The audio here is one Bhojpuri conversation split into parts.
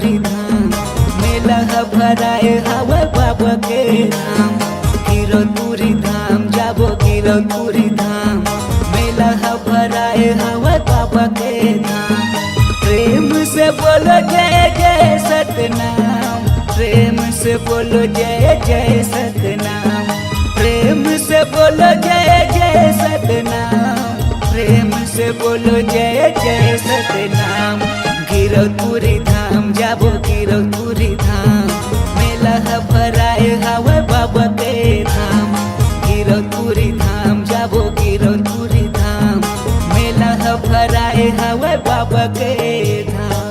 तुरी धाम मेला भराए हवा बाबा के धाम। गिरो तुरी धाम जाबो गिरो तुरी धाम मेला भराए हवा बाबा के धाम। प्रेम से बोलो जय जय सतनाम, प्रेम से बोलो जय जय सतनाम, प्रेम से बोलो जय जय सतनाम, प्रेम से बोलो जय जय सतनाम। गिरो तुरी धाम जाबो गिरो तुरी धाम मेला भराए हवा बाबा के धाम। गिरो तुरी धाम जाबो गिरो तुरी धाम मेला भराए हवा बाबा के धाम।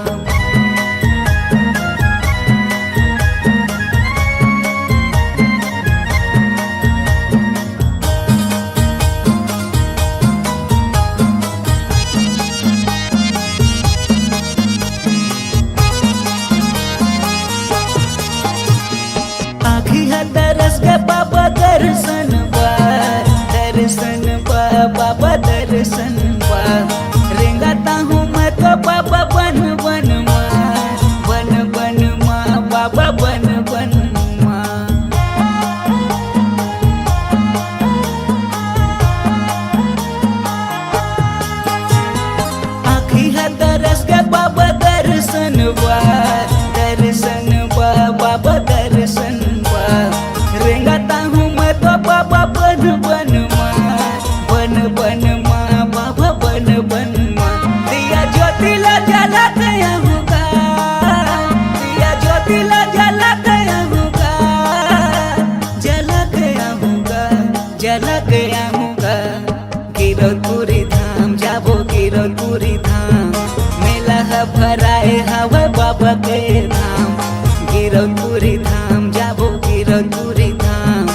दरस के बाबा दर्शन बाबा दर्शन रेंगाता हूँ मैं तो बाबा बन बन माँ बाबा बन बन माँ। आँखी है दरस के बाबा दर्शन बाबा दर्शन रेंगाता हूँ मैं तो बाबा बन बन माँ बाबा बन बन माँ। दिया ज्योतिला जला गया होगा, दिया ज्योतिला जला गया होगा, जला गया होगा, जला गया होगा। गिरो तुरी धाम जाबो गिरो तुरी धाम मेला भराए हवा बाबा के धाम। गिरो तुरी धाम जाबो गिरो तुरी धाम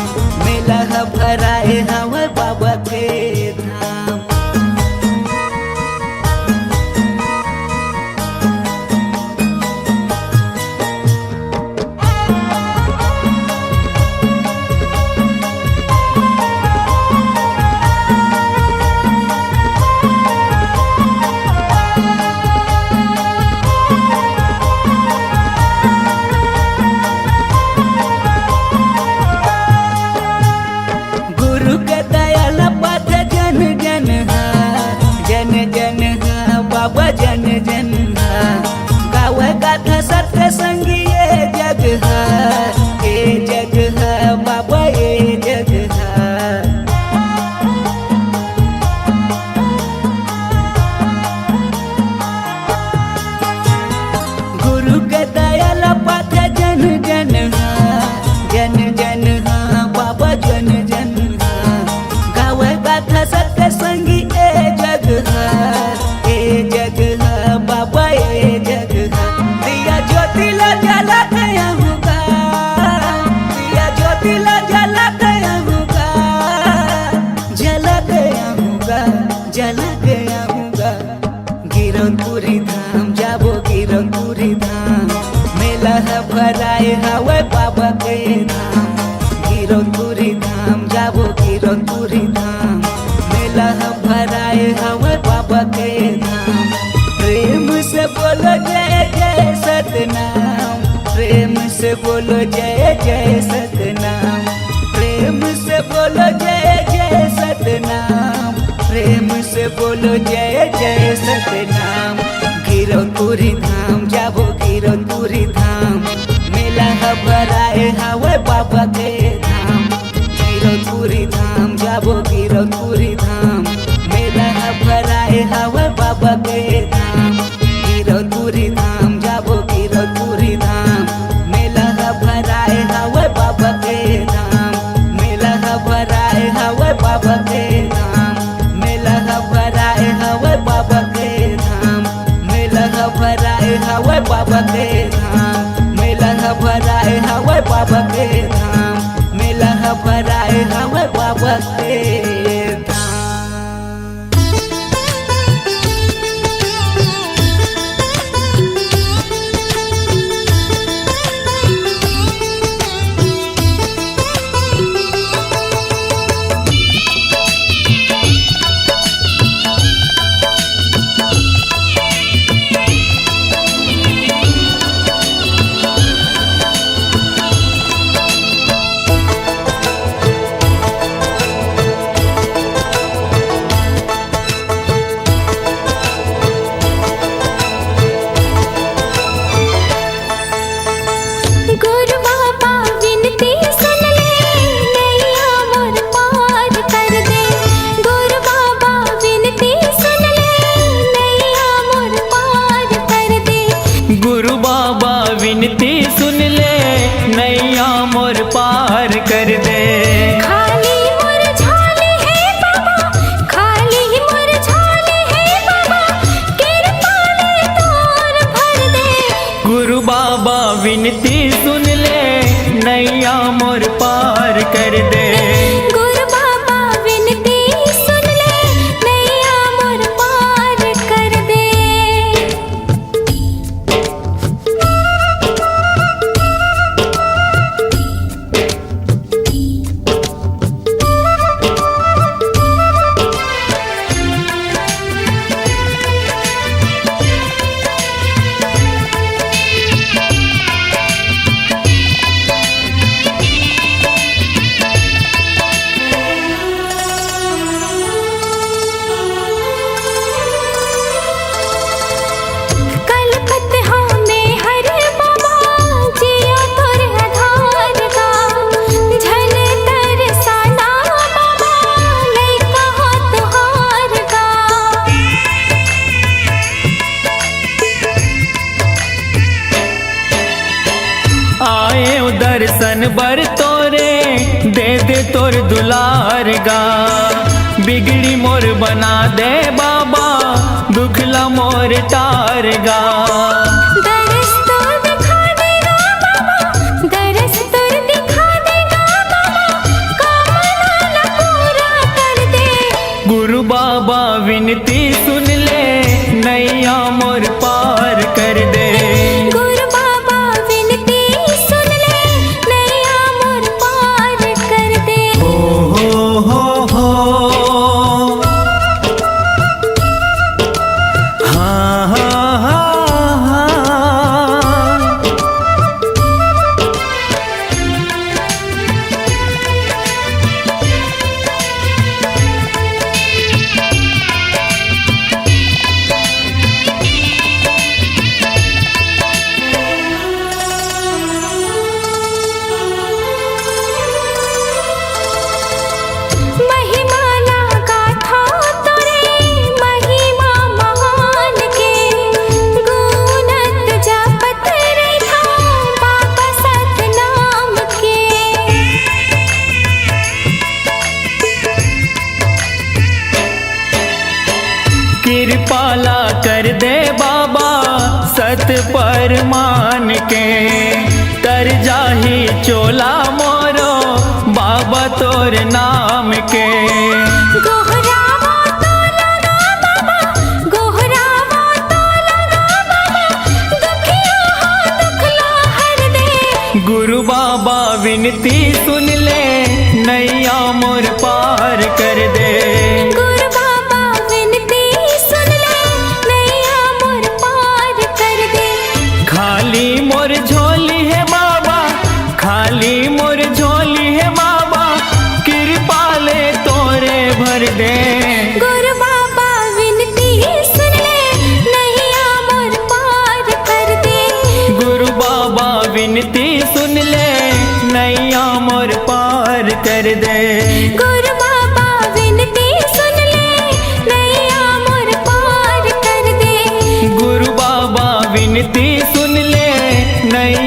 मेला भराए हवा बाबा के धाम। बाबा जन जन गाव गाथा सत्य संगी ये जग ये जग बाबा ये जग गुरु के दयाल पाथ जन जन जन जन बाबा जन जन गाव गाथा सत्य संगी ये जग बाबा ये जग दिया ज्योतिला जला गया होगा, दिया ज्योतिला जला गया होगा, जला गया होगा, जला गया होगा। गिरो तुरी धाम जाबो गिरो तुरी धाम मेला भराए हवा बाबा के धाम। गिरो तुरी धाम जाबो गिरो तुरी धाम मेला भराए हवा बाबा के धाम। प्रेम से बोलो जय जय सतनाम, प्रेम से बोलो जय जय सतनाम, प्रेम से बोलो जय जय सतनाम, प्रेम से बोलो जय जय सतनाम। गिरो तुरी धाम जाबो गिरो तुरी धाम मेला भराए हवा बाबा के धाम। गिरो तुरी धाम जाबो गिरो तुरी धाम मेला भराए हवा बाबा के धाम। गिरो तुरी धाम जाबो गिरो तुरी धाम मेला भराए हवा बाबा के धाम। मेला भराए हवा बाबा के धाम मेला भराए हवा बाबा के धाम मेला भराए हवा बाबा के धाम मेला भराए हवा बाबा के धाम मेला भराए हवा बाबा के धाम। विनती सुन ले, नैया मोर पार कर दे। खाली मोर झोली है बाबा, खाली मोर झोली है बाबा, कृपा ले तोर भर दे। गुरु बाबा विनती सुन ले, नैया मोर पार कर दे। गुरु बाबा विनती सुन ले, नैया मोर पार कर दे। दर्शन बर तोरे दे दे तोर दुलार गा, बिगड़ी मोर बना दे बाबा, दुखला मोर टार गा। दरस तोर दिखा देगा बाबा, दरस तोर दिखा देगा बाबा, कामना पूरा कर दे। गुरु बाबा विनती सुन ले, नैया मोर पार कर दे। कृपाला कर दे बाबा सत पर मान के, तर जाही चोला मोरो बाबा तोर नाम के। गोहरावा तो लगा बाबा, गोहरावा तो लगा बाबा, दुखिया हो दुखला हर दे। गुरु बाबा विनती सुन ले, नैया मोर पार कर दे। गुरु बाबा विनती सुन ले, नैया मोर पार कर दे। खाली मोर झोली है बाबा, खाली मोर झोली है बाबा, कृपा ले तोरे भर दे। गुरु बाबा विनती सुन ले, नैया मोर पार कर दे। गुरु बाबा विनती सुन ले, नैया मोर पार कर दे। गुरु बाबा विनती सुन ले, नैया मोर पार कर दे। गुरु बाबा विनती सुन ले, नैया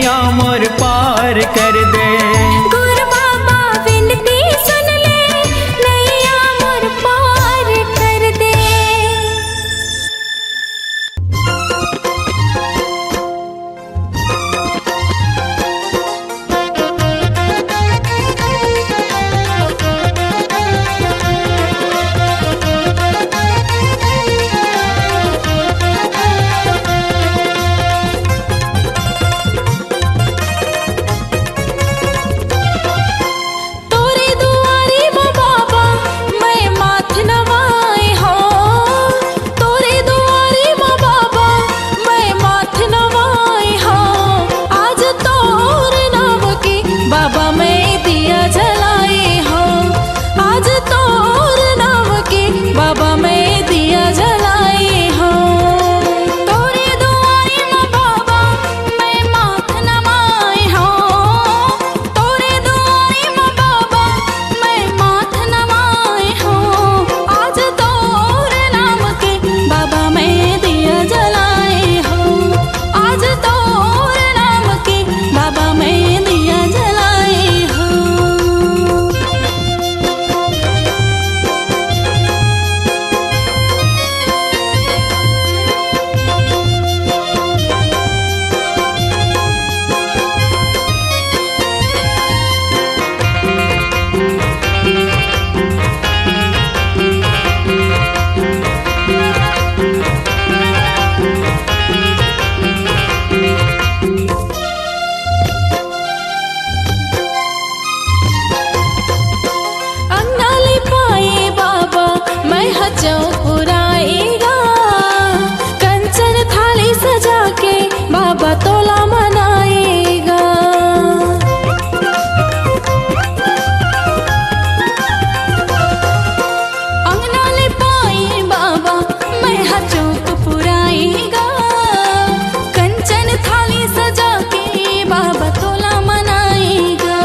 बाबा तोला मनाएगा।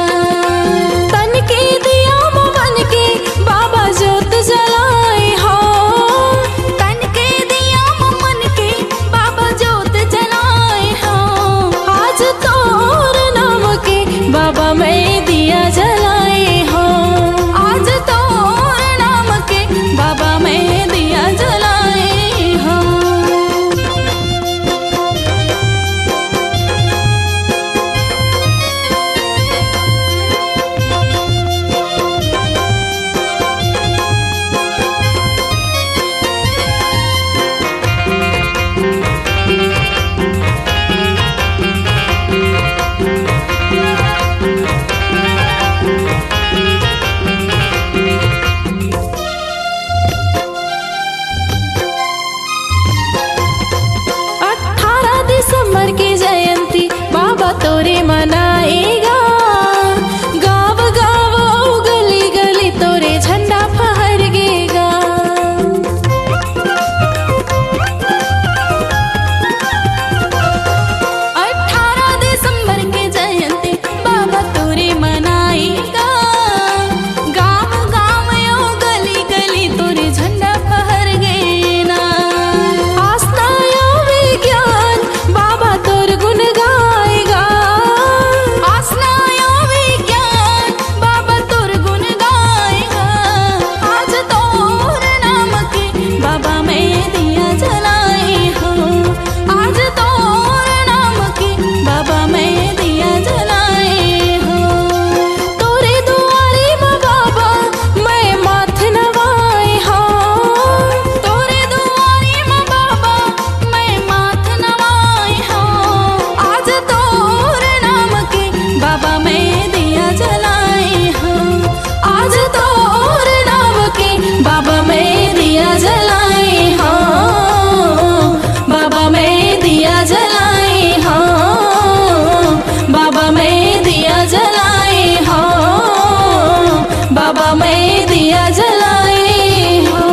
तन के दिया मन के बाबा जोत जलाए हो, तन के दिया मन के बाबा जोत जलाए हो। आज तोर नाम के बाबा मैं दिया जलाए हो, आज तोर नाम के बाबा मैं दिया जलाए हो। दिसंबर की जयंती बाबा तोरे मनाएगा। गाँव गाँव गली गली तोरे झंडा फहरगेगा। 18 दिसंबर की जयंती बाबा तोरे मनाएगा। गाँव गाँव गली गली तोरे झंडा फहरगेना। आस्था या विज्ञान बाबा तोर गुण गाएगा। आस्था या विज्ञान बाबा तोर गुण गाएगा। आज तोर नाम के बाबा मैं दिया जलाए हो, आज तोर नाम के बाबा मैं दिया जलाए हो। तोरे दुआरे माँ बाबा मैं माथ नवाए हो, तोरे दुआरे माँ बाबा मैं माथ नवाए हो। आज तोर नाम के बाबा मैं दिया जलाए हो, आज तोर नाम के बाबा मैं दिया जलाए हो। बाबा मैं दिया जलाए हो, बाबा मैं दिया जलाए हो, बाबा मैं दिया जलाए हो।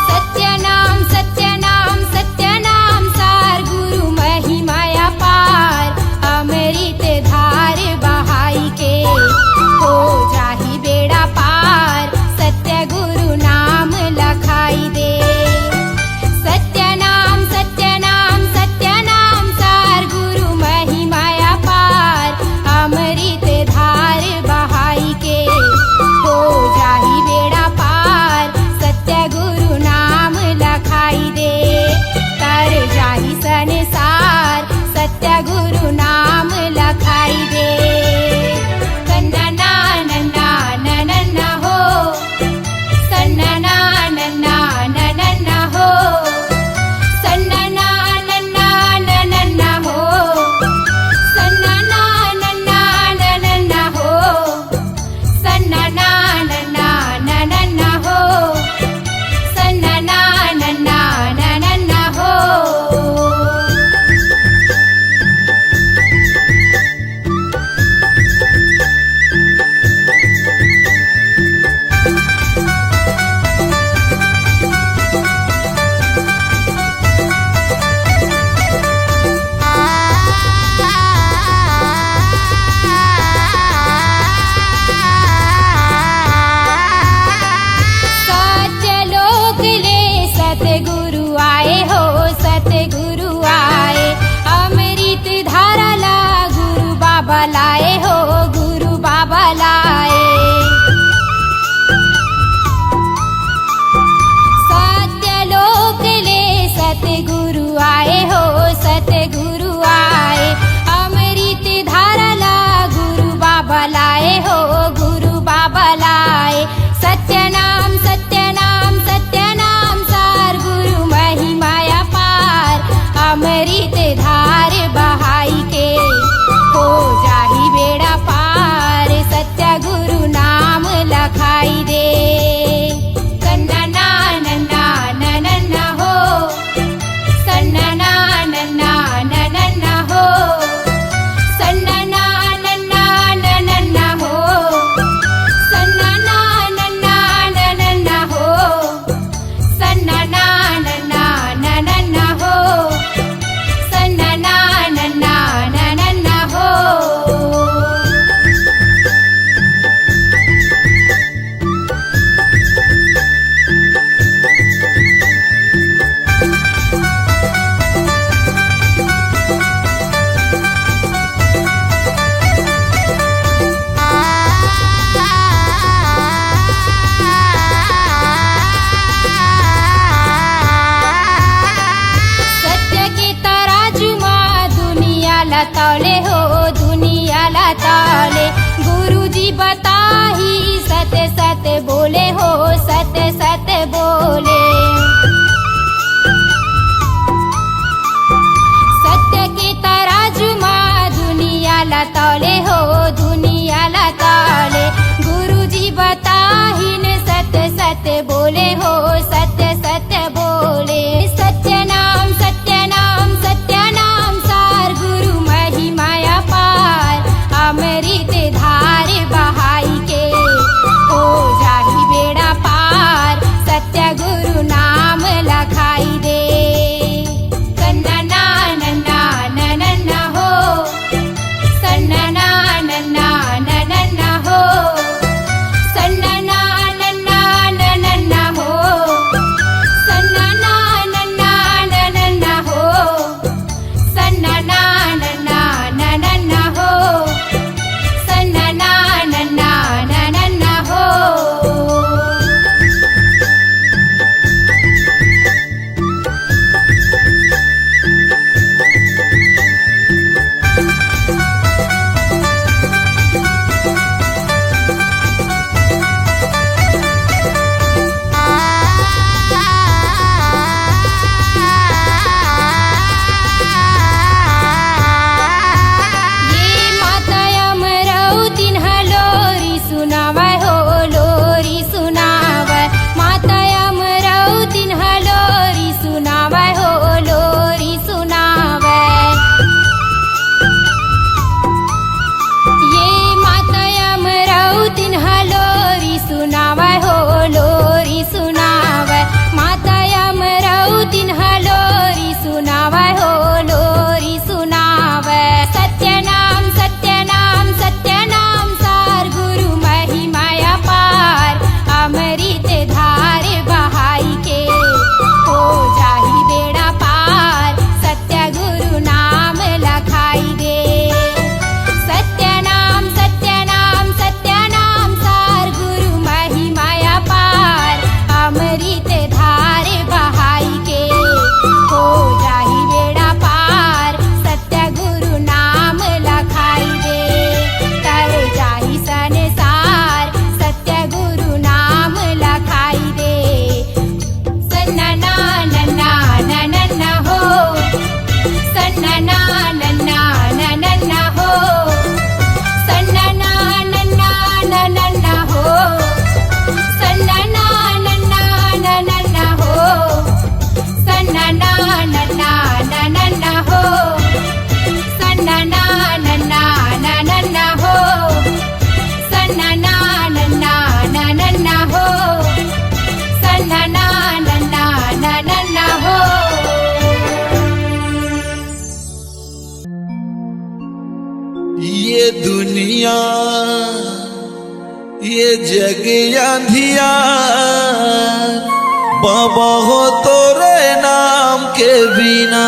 सत्यनाम सत्यनाम सत्यनाम सार गुरु महिमाया पार। अमृत धार बहाई के हो जाही बेड़ा पार। सत्य गुरु नाम लखाई दे। सत्यनाम सत्यनाम सत्यनाम सार गुरु महिमाया पार। अमृत धार बहाई के हो जाही बेड़ा पार। सत्य गुरु नाम लखाई दे। तर जाही संसार सत्य गुरु नाम लखाई दे। सन्ना नन्ना नन्ना हो, सन्ना नन्ना नन्ना हो, सन्ना नन्ना नन्ना हो, सन्ना नन्ना नन्ना हो, सन्ना नन्ना नन्ना हो, सन्ना नन्ना नन्ना हो। सत्यलोक ले सतगुरु आए हो, सतगुरु आए। अमृत धारा ला गुरु बाबा लाए हो, गुरु बाबा लाए। सत्यलोक ले सतगुरु आए हो, सतगुरु आए। अमृत धारा ला गुरु बाबा लाए हो, गुरु बाबा लाए। सत्यनाम सत्यनाम सत्यनाम सार गुरु महिमाया पार। अमृत धार बहाई के हो जाही ताले हो दुनिया ला ताले। गुरुजी बताही सत्य सत्य बोले हो सत्य सत्य बोले। सत्य के तराजू माँ दुनिया ला ताले हो दुनिया ला ताले। गुरुजी बताही ने सत्य सत्य बोले हो सत्य सत्य बोले। सत्य नाम सार गुरु महिमाया पार। अमृत धार बहाई के हो जाही बेड़ा पार। सत्य गुरु नाम लखाई दे। सन्ना नन्ना नन्ना हो सन्ना नन्ना हो सन्ना नन्ना नन्ना हो सन्ना नन्ना हो सन्ना नन्ना नन्ना हो सन्ना नन्ना हो। ये माता अमरावतीन लोरी सुनावय हो लोरी सुनावय। माता अमरावतीन लोरी सुनावय हो लोरी सुनावय। ये माता अमरावतीन लोरी सुनावय हो लोरी सुनावय। माता अमरावतीन लोरी सुनावय हो लोरी सुनावय। सत्य नाम सार गुरु महिमाया पार। अमृत धार बहाई के हो जाही बेड़ा पार। सत्य गुरु नाम लखाई दे। सत्य नाम सार गुरु महिमाया पार। अमृत धार बहाई के हो जाही बेड़ा पार। सत्य गुरु नाम लखाई दे। तर जाही संसार सत्य गुरु नाम लखाई दे। सन्ना नन्ना हो सन्ना नन्ना हो सन्ना नन्ना हो सन्ना नन्ना हो सन्ना नन्ना हो सन्ना नन्ना हो सन्ना नन्ना हो सन्ना नन्ना हो। ये दुनिया ये जग अंधियार बाबा हो तोरे नाम के बिना।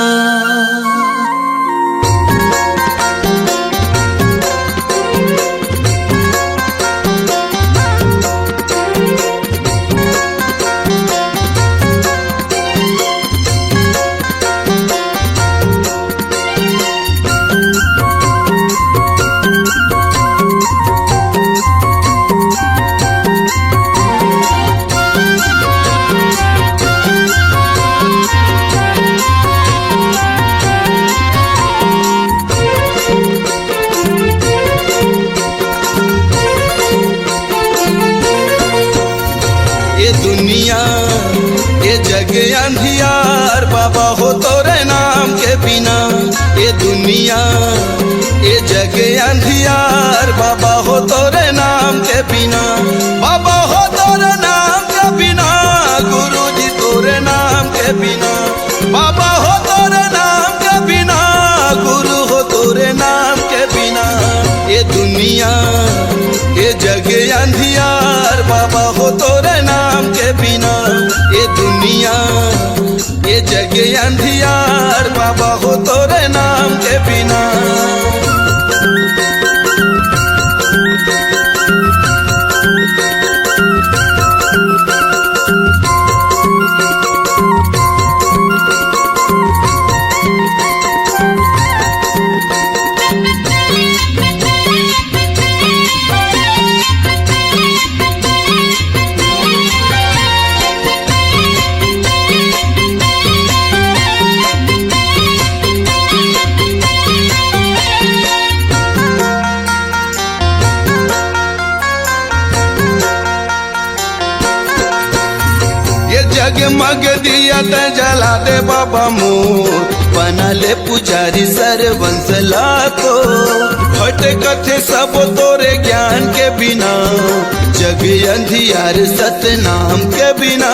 अंधियार बाबा हो तोरे नाम के बिना। ये दुनिया ये जग अंधियार बाबा हो तोरे नाम के बिना। बाबा हो तोरे नाम के बिना गुरु जी तोरे नाम के बिना। बाबा हो तोरे नाम के बिना गुरु हो तोरे नाम के बिना। ये दुनिया ये जग अंधियार बाबा हो तोरे नाम के बिना। ये दुनिया ये जग अंधियार बाबा हो तोरे नाम के बिना। जगमग दिया त जला दे बाबा मोर, बना ले पुजारी सरवंश लाखो। भटकथे सब तोरे ज्ञान के बिना, जग अंधियार सतनाम के बिना।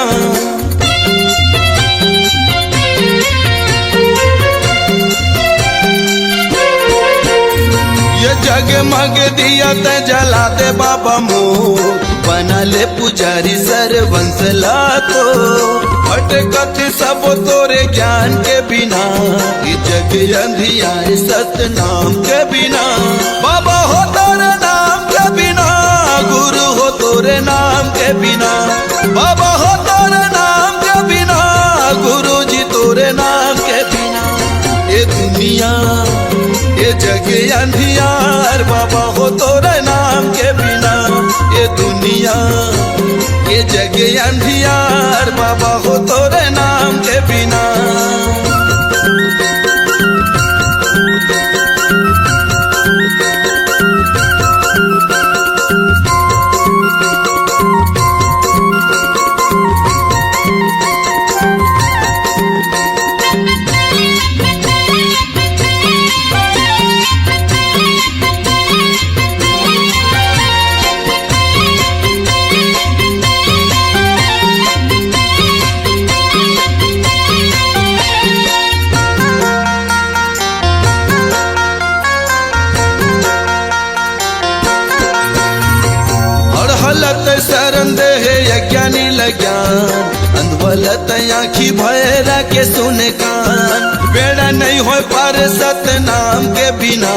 ये जगमग दिया त जला दे बाबा मोर, बना ले पुजारी सरवंश लाखो। भटकथे सब तोरे ज्ञान के बिना, ये जग अंधियार सतनाम के बिना। बाबा हो तोरे नाम के बिना, गुरु हो तोरे नाम के बिना। बाबा हो तोरे नाम के बिना, गुरु जी तोरे नाम के बिना। ये दुनिया ये जग अंधियार, बाबा हो तोरे नाम के बिना। ये दुनिया ये जग अंधियार, बाबा हो तोरे नाम के बिना। शरण दे यज्ञानी लज्ञान, अंधवलत आँखी भैरा के सुने कान। बेड़ा नहीं हो पार सतनाम के बिना,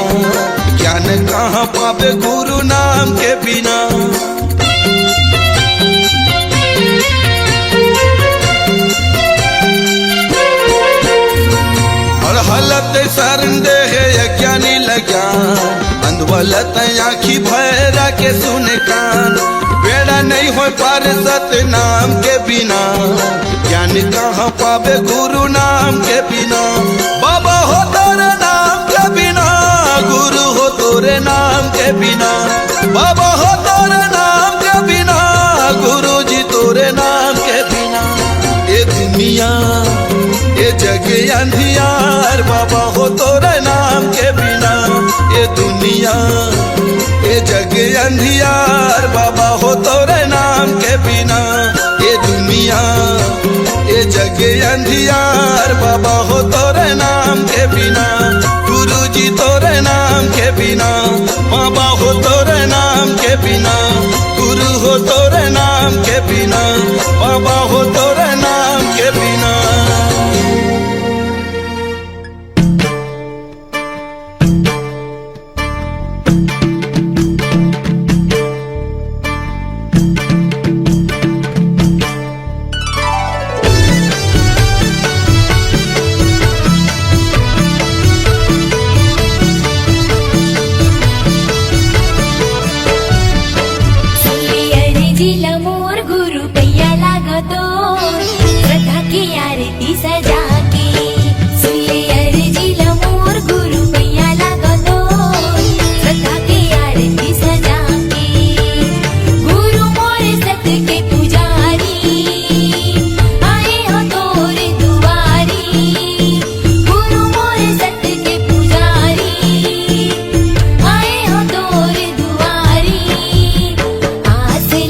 ज्ञान कहाँ पावे गुरु नाम के बिना। हलत शरण दे यज्ञानी लज्ञान, अंधवलत आँखी भैरा के सुने कान। बेड़ा नहीं हो पार सतनाम के बिना, ज्ञान कहाँ पावे गुरु नाम के बिना। बाबा हो तोरे नाम के बिना, गुरु हो तोरे नाम के बिना। बाबा हो तोरे नाम के बिना, गुरु जी तोरे नाम के बिना। ये दुनिया ये जग अंधियार, बाबा हो तोरे नाम के बिना। ये दुनिया ये जग अंधियार, बाबा हो तोरे नाम के बिना। ये दुनिया ये जग अंधियार, बाबा हो तोरे नाम के बिना। गुरु जी तोरे नाम के बिना, बाबा हो तोरे नाम के बिना। गुरु हो तोरे नाम के बिना, बाबा हो तोरे नाम के बिना।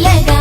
लगा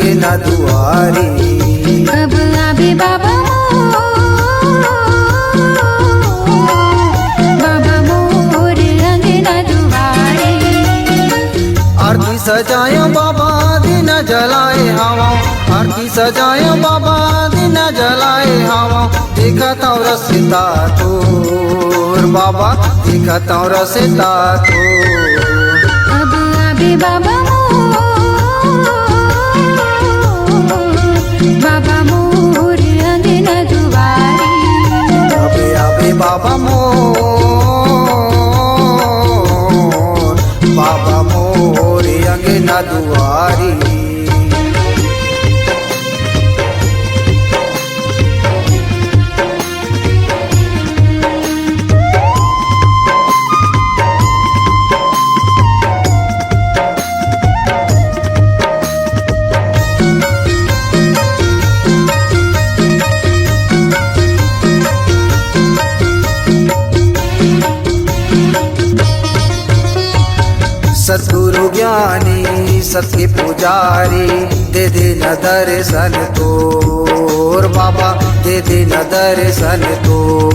अंगना दुआरी। कब आवे बाबा मोर अंगना दुआरे। आरती सजाए बाबा दिन जलाए हवा, आरती सजाए बाबा दिन जलाए हवा। देखता हूँ रसिता तोर बाबा, देखता हूँ रसिता तोर। कब आवे बाबा मोर अंगना दुआरे। अबे अबे बाबा मोर अंगना दुआरी। सतगुरु ज्ञानी सबके पुजारी, दे दे न दर्शन तोर बाबा, दे दे न दर्शन तोर।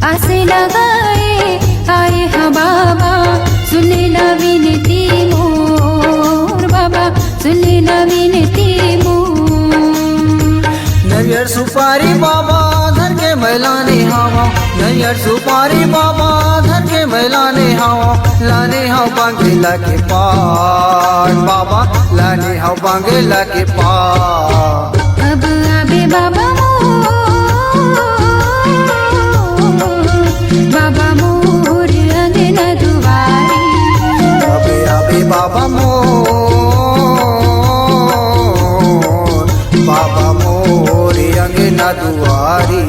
आसे लगाए आए हाँ बाबा, सुन ल विनती मोर बाबा, सुन ल विनती मोर। नैयर सुपारी बाबा धर के मैलाने हवा, नैयर सुपारी बाबा धर के मैलाने हवा। लाने हव बांगेला के पार बाबा, लाने हव बांगेला के पार। कब आवे बाबा मोर अंगना दुआरे। अबे अबे बाबा मोर अंगना दुआरी।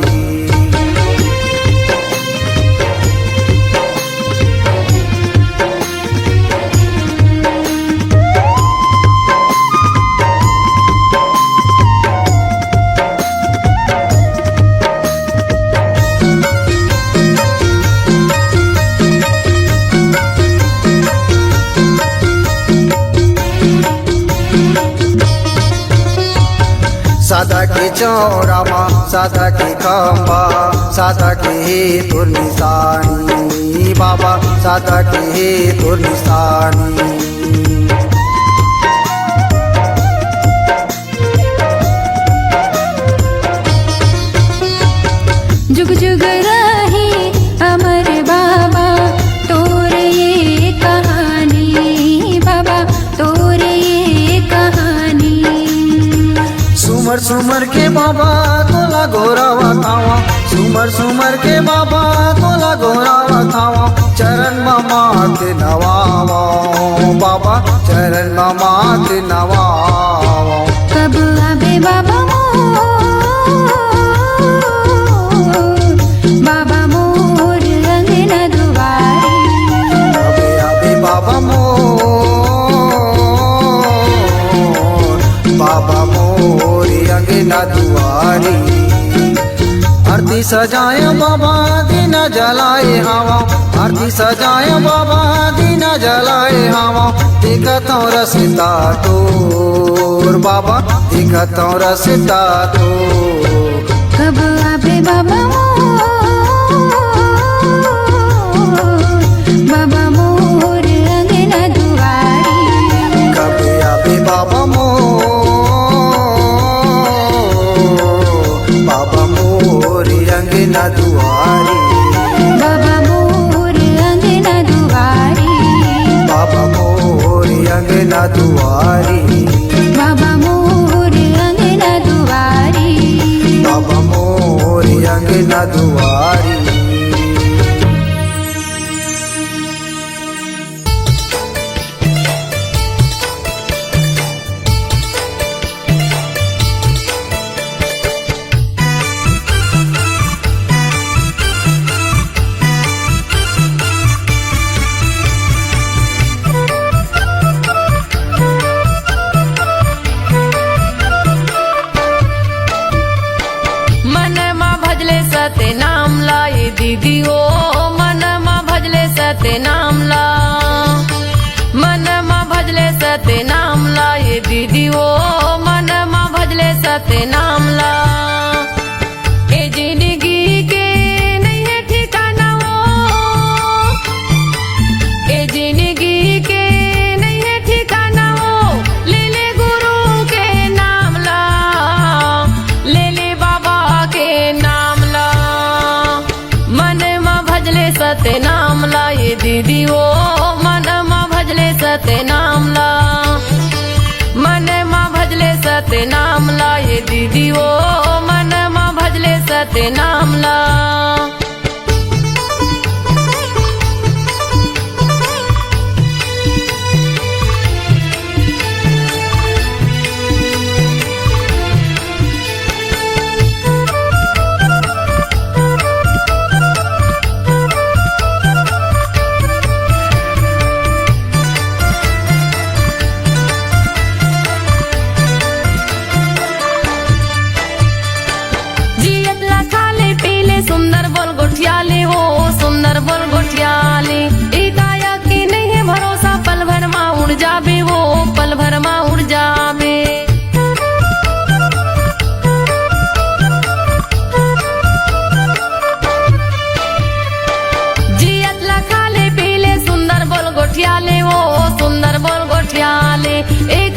सादा के चौरामा, सादा के खम्बा, सादा के हे तोर निशानी बाबा, सादा के हे तोर निशानी। जुग जुग रहे अमर बाबा तोर ये कहानी बाबा, तोर ये कहानी। सुमर सुमर के बाबा तोला गोरावा थावा, सुमर सुमर के बाबा तोला गोरावा थावा। चरण मात नवावा बाबा, चरण मात नवावा। कब आवे बाबा मोर अंगना दुआरे। अबे अबे बाबा मोर अंगना दुआरी। आरती सजाए बाबा दिन जलाए हवा, आरती सजाए बाबा दिन जलाए हवा। देखता हूँ रसिता तोर बाबा, देखता हूँ रसिता तोर। कब आवे बाबा मोर अंगना दुआरे। कब आवे बाबा मोर अंगना दुआरी। बाबा मोर अंगना दुआरे। बाबा मोर अंगना दुआरी। बाबा मोर अंगना दुआरे। बाबा मोर अंगना दुआरी। वो मनमा भजले सत्य नाम ला। ए जिंदगी के नहीं है ठिकाना वो, ए जिंदगी के नहीं है ठिकाना वो, ले ले गुरु के नाम ला, ले ले बाबा के नाम ला। मनमा भजले सत्य नाम ला, ये दीदी वो मनमा भजले सत्य नाम ला, मनमा भजले सत्य नाम ला। ये दीदी वो मनमा भजले सत्य नाम ला। सुंदर बोल गोठियाले हो, सुंदर बोल गोठियाले। काया की नहीं है भरोसा, पल भर माँ उड़ जाबे वो, पल भर माँ उड़ जाबे। जियत लखाले पीले सुंदर बोल गोठियाले हो, सुंदर बोल गोठियाले।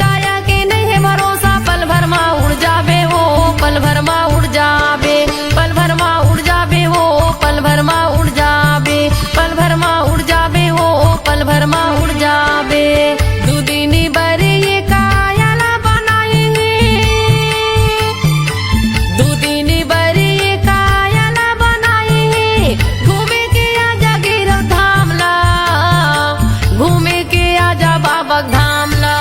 काया की नहीं है भरोसा, पल भर माँ उड़ जाबे वो, पल भर माँ उड़ जाबे, पल भर माँ उड़ जाबे वो, पल भर माँ उड़ जाबे, पल भर माँ उड़ जाबे हो, पल भर माँ उड़ जाबे। दुदिनी बरे ये कायाला बनाए हैं, दुदिनी बरे ये कायाला बनाए हैं। घूमे के आजा गिरव धाम ला, घूमे के आजा बाबा धाम ला।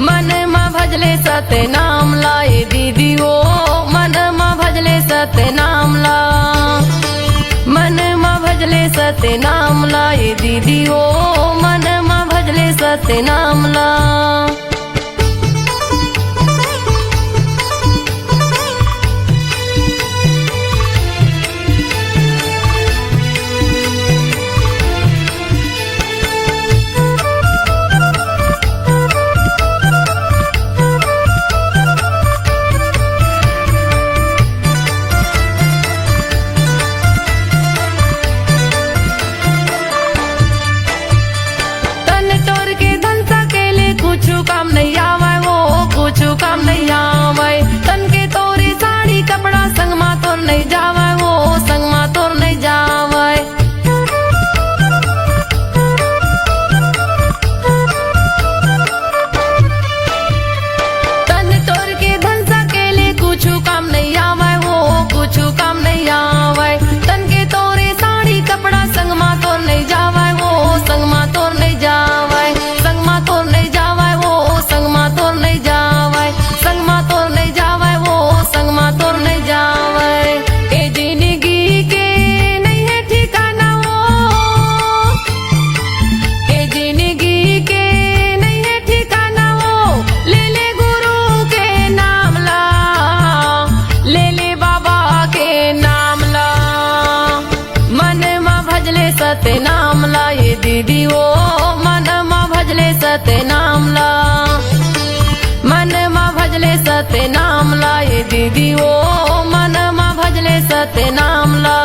मनमा भजले सत्य नाम ला, ये दीदी वो मनमा भजले सत्य नाम ला, मनमा भजले सत्य नाम ला। ये दीदी वो मनमा भजले सत्य नाम ला। काम नहीं आवे वो, कुछ काम नहीं आवे। तन के तोरी साड़ी कपड़ा संग मा तोर नहीं जावे वो, संग मा तोर नहीं जावे। तन तोर के धन सकेले कुछ काम नहीं आवे वो, कुछ काम नहीं आवे। तन के तोरे साड़ी कपड़ा संग मा तोर नहीं जावे वो, संग मा तोर नहीं जावे, संग मा तोर नहीं जावे वो, संग मा तोर नहीं जावे, संग मा तोर नहीं जावे वो, संग मा तोर नहीं जावे। ए जिंदगी के नहीं है ठिकाना वो, ए जिंदगी के नहीं है ठिकाना वो, ले ले गुरु के नाम ला, ले ले बाबा के नाम ला। मनमा भजले सत्य नाम ला, ये दीदी वो मनमा भजले सत्य नाम ला, मनमा भजले सत्य नाम ला। ये दीदी वो मनमा भजले सत्य नाम ला।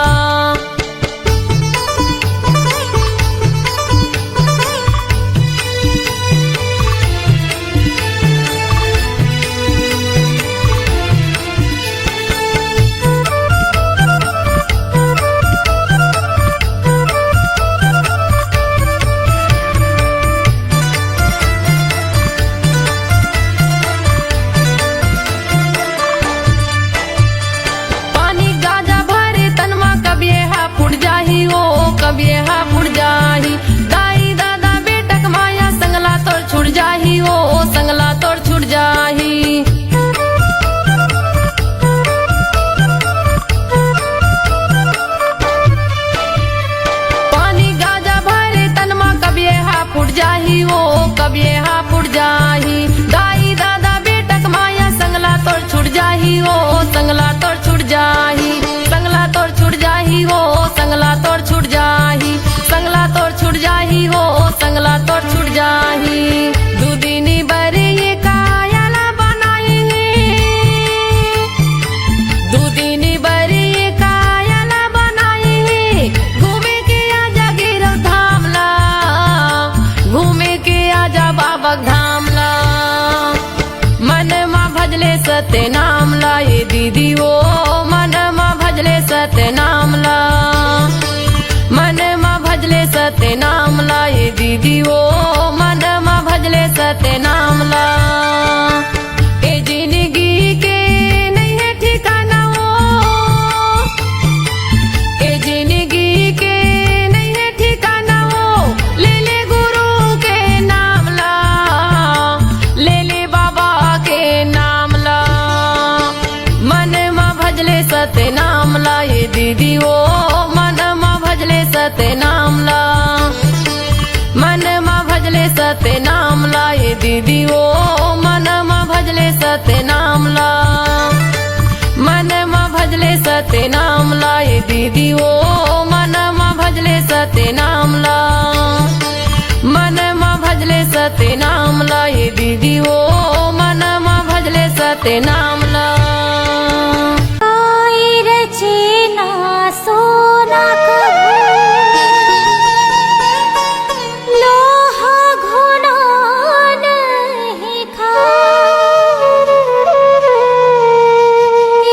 कब यहाँ फुट जाही, दाई दादा बेटक माया संगला तोड़ छुट जाही हो, संगला तोड़ छुट जाही। पानी गाजा भरे तनमा कब यहाँ फुट जाही हो, कब यहाँ फुट जाही। दाई दादा बेटक माया संगला तोड़ छुट जाही हो, संगला तोड़ छुट जाही, संगला तोड़ छुट जाही हो, संगला तोड़ छुट जाही, संगला तोड़ छुट जाही हो, संगला तोड़ छुट जाही। दुदिनी बरे ये का सत्य नाम ला ये दीदी वो मन मा भजले सत्य नाम ला मन मा भजले सत्य नाम ला ये दीदी वो मन मा भजले सत्य नाम ला ए जिंदगी के नहीं है ठिकाना वो ए जिंदगी के नहीं है ठिकाना वो ले ले गुरु के नाम ला ले ले बाबा के नाम ला मन मा भजले सत्य नाम ला ये दीदी वो मन मा भजले सत्य नाम ला मन मा भजले सत्य नाम ला ये दीदी वो मन मा भजले सत्य नाम ला मन मा भजले सत्य नाम ला ये दीदी वो मन मा भजले सत्य नाम ला मन मा भजले सत्य नाम ला ये दीदी वो मन मा भजले सत्य नाम ला रचना सोना लोहा घुना नहीं खा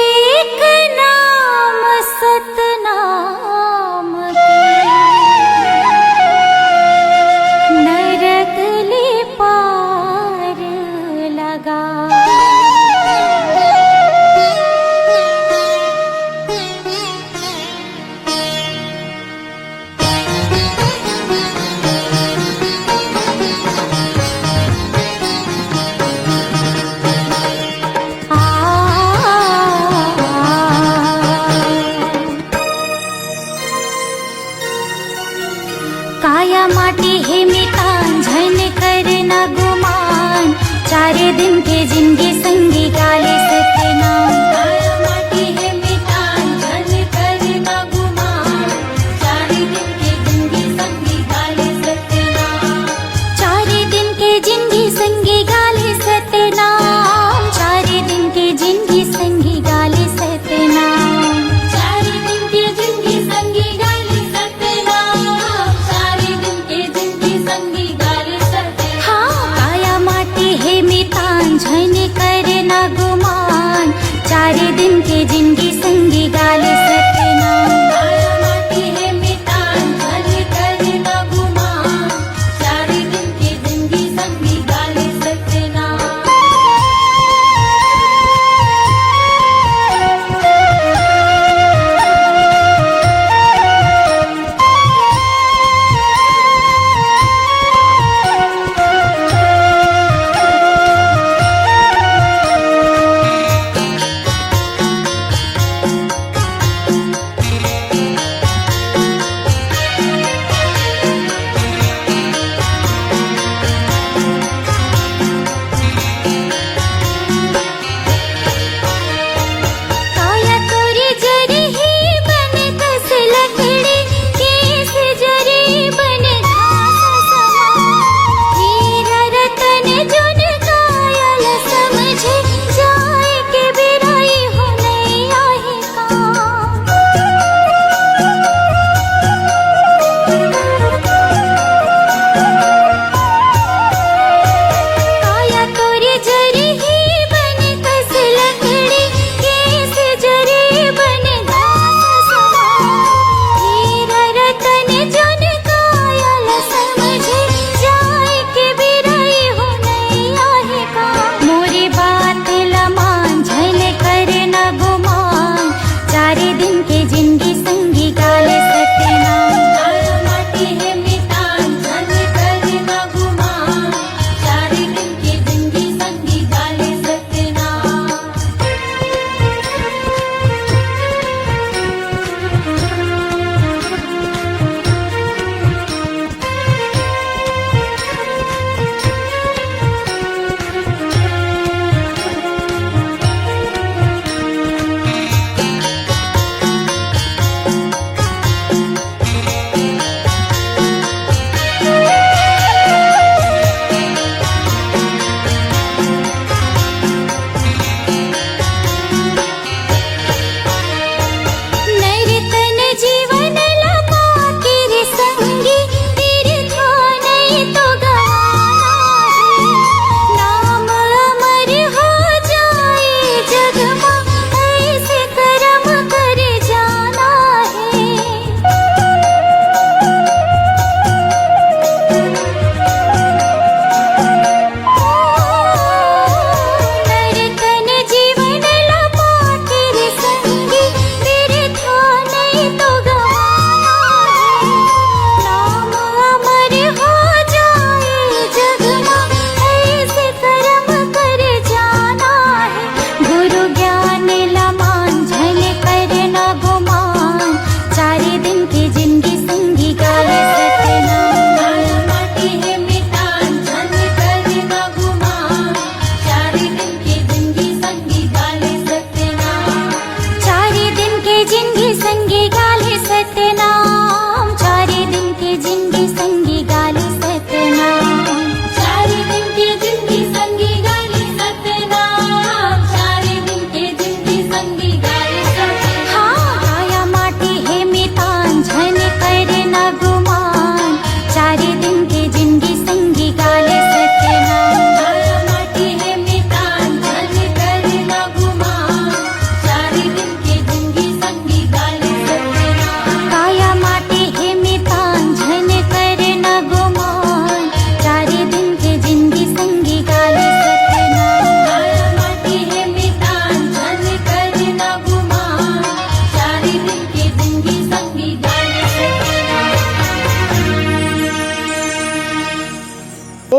एक नाम सतनाम नरक ले पार लगा काया माटी है मितान झन करना गुमान चारे दिन के जिंदगी संगी गाले सत्य नाम काया माटी है मितान झन करना गुमान चारे दिन के जिंदगी संगी गाले सत्य नाम चारे दिन के जिंदगी संगी गाले सत्य नाम चारे दिन के जिंदगी संगी गाले सत्य नाम चारे दिन के जिंदगी संगी गाले सत्य नाम चारे दिन के जिंदगी संगी गाले सत्य हाँ काया माटी है मितान झन करना गुमान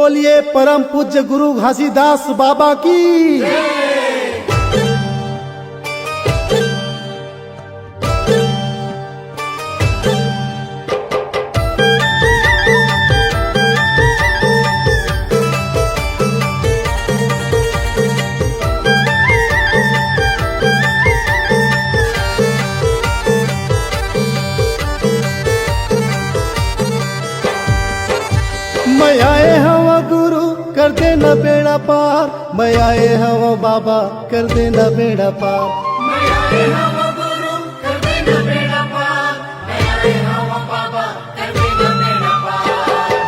बोलिए परम पूज्य गुरु घासीदास बाबा की। मैं आए हवा गुरु कर देना बेड़ा पार, मैं आए हवा बाबा कर देना बेड़ा पार।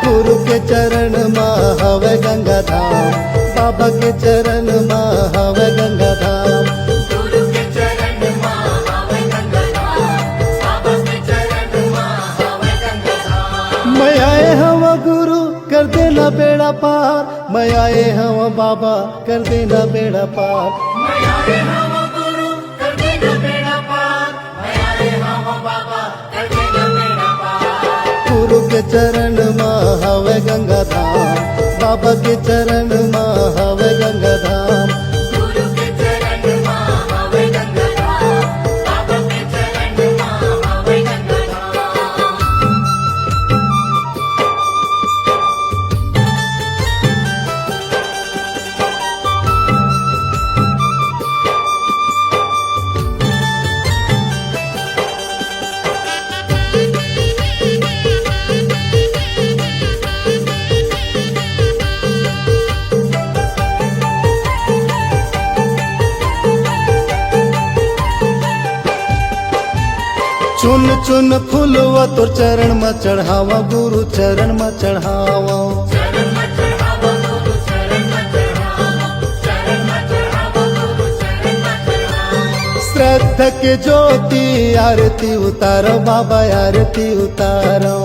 गुरु के चरण माँ हवे गंगा धाम, बाबा के चरण माँ हवे गंगा धाम। मैं आए हवा गुरु कर देना बेड़ा पार, मैं आए हवा बाबा कर देना बेड़ा पार। गुरु के चरण माँ हवे गंगा धाम, बाबा के चरण माँ हवे गंगा धाम। चुन चुन फूलवा तोर चरण में चढ़ावा, गुरु चरण में चढ़ावा। श्रद्धा के ज्योति आरती उतारो बाबा, आरती उतारो।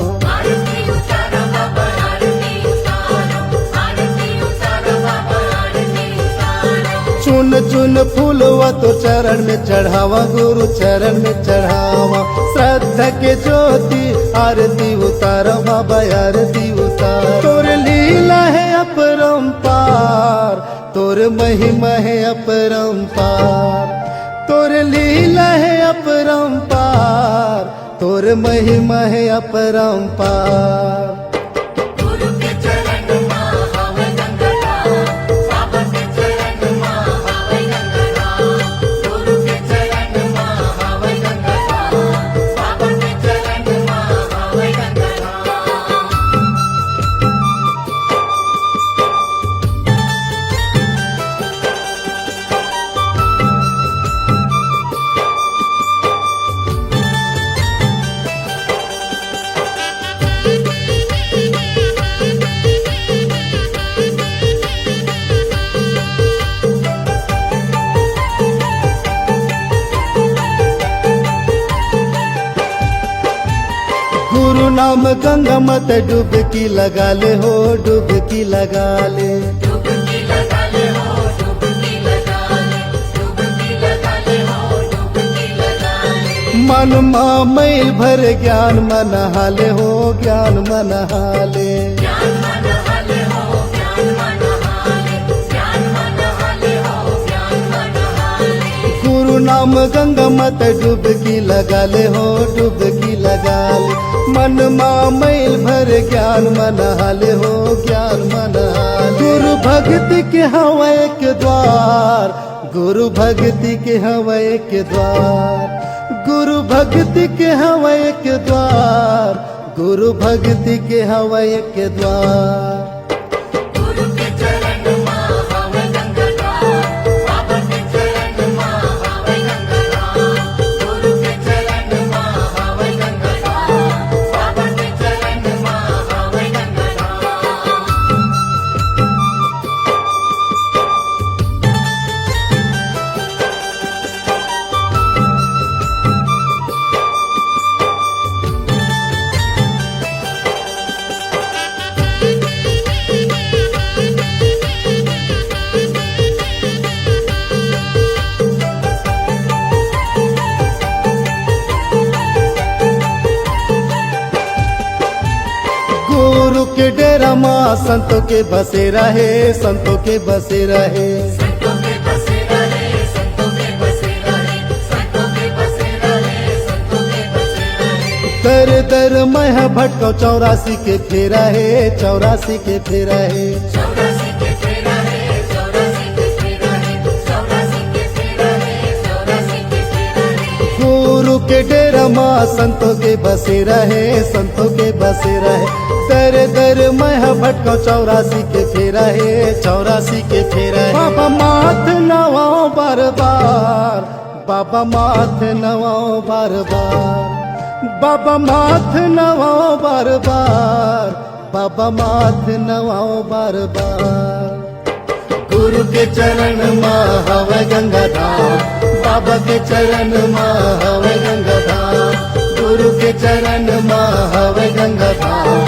चुन चुन फूलवा तो चरण में चढ़ावा, गुरु चरण में चढ़ावा। श्रद्धा के ज्योति आरती उतारो बाबा, आरती उतारो। तोर लीला है अपरंपार, तोर महिमा है अपरंपार। तोर लीला है अपरंपार, तोर महिमा है अपरंपार। गुरु नाम गंगा मत डुबकी लगा ले हो, डुबकी लगा ले। मन माँ मैल भर ज्ञान मन हाले हो, ज्ञान मन हाले। गुरु नाम गंगा मत डुबकी लगा ले हो, डुबकी लगा ले। मन माँ मैल भर ज्ञान मन हाले हो, ज्ञान मन हाले। गुरु भक्ति के हवा एक द्वार, गुरु भक्ति के हवा एक द्वार। गुरु भक्ति के हवा एक द्वार, गुरु भक्ति के हवा एक द्वार। के डेरा माँ संतों के बसेरा है, संतों के बसेरा है। दर दर मैं भटको 84 के फेरा है, 84 के फेरा है। गुरु के डेरा माँ संतों के बसेरा है, संतों के बसेरा है। दर दर मैं भटको 84 के फेरा है, 84 के फेरा है। बाबा माथ नवाओ बार बार, बाबा माथ नवाओ बार बार, बाबा माथ नवाओ बार बार, बाबा माथ नवाओ बार बार। गुरु के चरण माँ हवे गंगा धाम, बाबा के चरण माँ हवे गंगा धाम। गुरु के चरण माँ हवे गंगा धाम,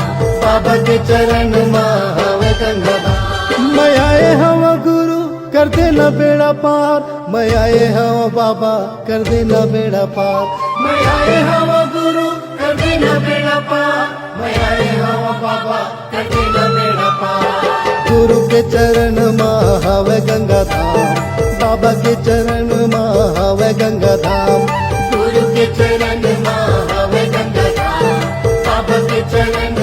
बाबा के चरण माँ हवे गंगा धाम। मैं आए हवा गुरु कर देना बेड़ा पार, मैं आए हवा बाबा कर देना बेड़ा पार। मैं आए हवा गुरु कर देना बेड़ा पार, मैं आए हवा बाबा कर देना बेड़ा पार। गुरु के चरण माँ हवे गंगा धाम, बाबा के चरण माँ हवे गंगा धाम। गुरु के चरण माँ हवे गंगा धाम, बाबा के चरण